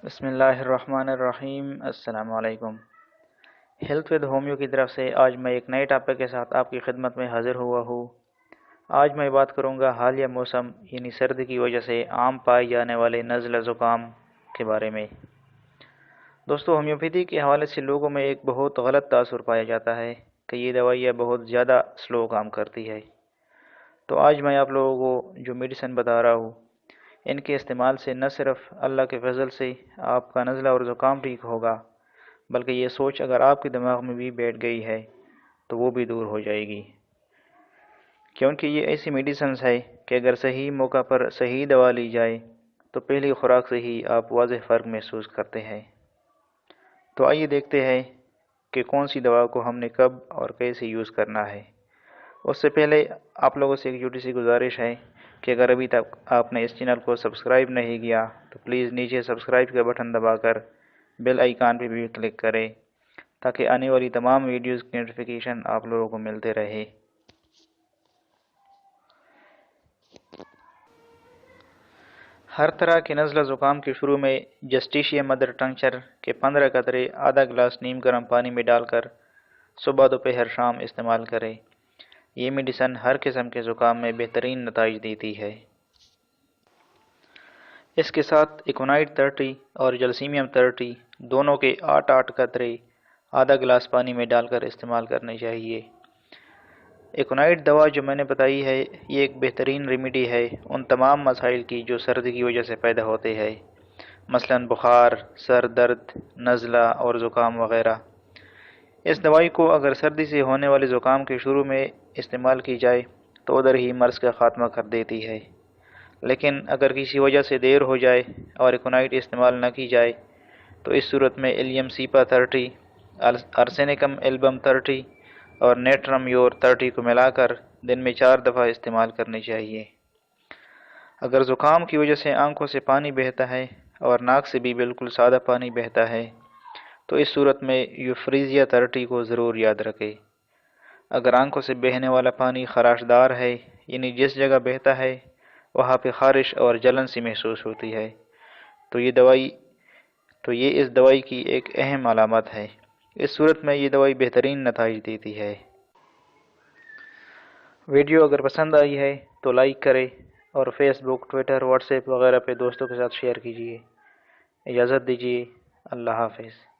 بسم اللہ الرحمن الرحیم۔ السلام علیکم۔ ہیلتھ ود ہومیو کی طرف سے آج میں ایک نئے ٹاپک کے ساتھ آپ کی خدمت میں حاضر ہوا ہوں۔ آج میں بات کروں گا حالیہ موسم یعنی سردی کی وجہ سے عام پائے جانے والے نزلہ زکام کے بارے میں۔ دوستو، ہومیوپیتھی کے حوالے سے لوگوں میں ایک بہت غلط تاثر پایا جاتا ہے کہ یہ دوائیاں بہت زیادہ سلو کام کرتی ہے۔ تو آج میں آپ لوگوں کو جو میڈیسن بتا رہا ہوں، ان کے استعمال سے نہ صرف اللہ کے فضل سے آپ کا نزلہ اور زکام ٹھیک ہوگا، بلکہ یہ سوچ اگر آپ کے دماغ میں بھی بیٹھ گئی ہے تو وہ بھی دور ہو جائے گی، کیونکہ یہ ایسی میڈیسنز ہے کہ اگر صحیح موقع پر صحیح دوا لی جائے تو پہلی خوراک سے ہی آپ واضح فرق محسوس کرتے ہیں۔ تو آئیے دیکھتے ہیں کہ کون سی دوا کو ہم نے کب اور کیسے یوز کرنا ہے۔ اس سے پہلے آپ لوگوں سے ایک چھوٹی سی گزارش ہے کہ اگر ابھی تک آپ نے اس چینل کو سبسکرائب نہیں کیا تو پلیز نیچے سبسکرائب کا بٹن دبا کر بیل آئیکن پہ بھی کلک کریں تاکہ آنے والی تمام ویڈیوز کی نوٹیفیکیشن آپ لوگوں کو ملتے رہے۔ ہر طرح کے نزلہ زکام کے شروع میں جسٹیشیا مدر ٹنکچر کے 15 قطرے آدھا گلاس نیم گرم پانی میں ڈال کر صبح دوپہر شام استعمال کریں۔ یہ میڈیسن ہر قسم کے زکام میں بہترین نتائج دیتی ہے۔ اس کے ساتھ ایکونائٹ 30 اور جلسیمیم 30 دونوں کے 8 قطرے آدھا گلاس پانی میں ڈال کر استعمال کرنے چاہیے۔ ایکونائٹ دوا جو میں نے بتائی ہے، یہ ایک بہترین ریمیڈی ہے ان تمام مسائل کی جو سردی کی وجہ سے پیدا ہوتے ہیں، مثلا بخار، سر درد، نزلہ اور زکام وغیرہ۔ اس دوائی کو اگر سردی سے ہونے والے زکام کے شروع میں استعمال کی جائے تو ادھر ہی مرض کا خاتمہ کر دیتی ہے، لیکن اگر کسی وجہ سے دیر ہو جائے اور ایکونائٹ استعمال نہ کی جائے تو اس صورت میں ایلیم سیپا 30، ارسینیکم ایلبم 30 اور نیٹرم یور 30 کو ملا کر دن میں 4 دفعہ استعمال کرنی چاہیے۔ اگر زکام کی وجہ سے آنکھوں سے پانی بہتا ہے اور ناک سے بھی بالکل سادہ پانی بہتا ہے تو اس صورت میں یوفریزیا 30 کو ضرور یاد رکھیں۔ اگر آنکھوں سے بہنے والا پانی خراشدار ہے، یعنی جس جگہ بہتا ہے وہاں پہ خارش اور جلن سی محسوس ہوتی ہے تو یہ اس دوائی کی ایک اہم علامت ہے۔ اس صورت میں یہ دوائی بہترین نتائج دیتی ہے۔ ویڈیو اگر پسند آئی ہے تو لائک کریں اور فیس بک، ٹویٹر، واٹس ایپ وغیرہ پہ دوستوں کے ساتھ شیئر کیجیے۔ اجازت دیجیے، اللہ حافظ۔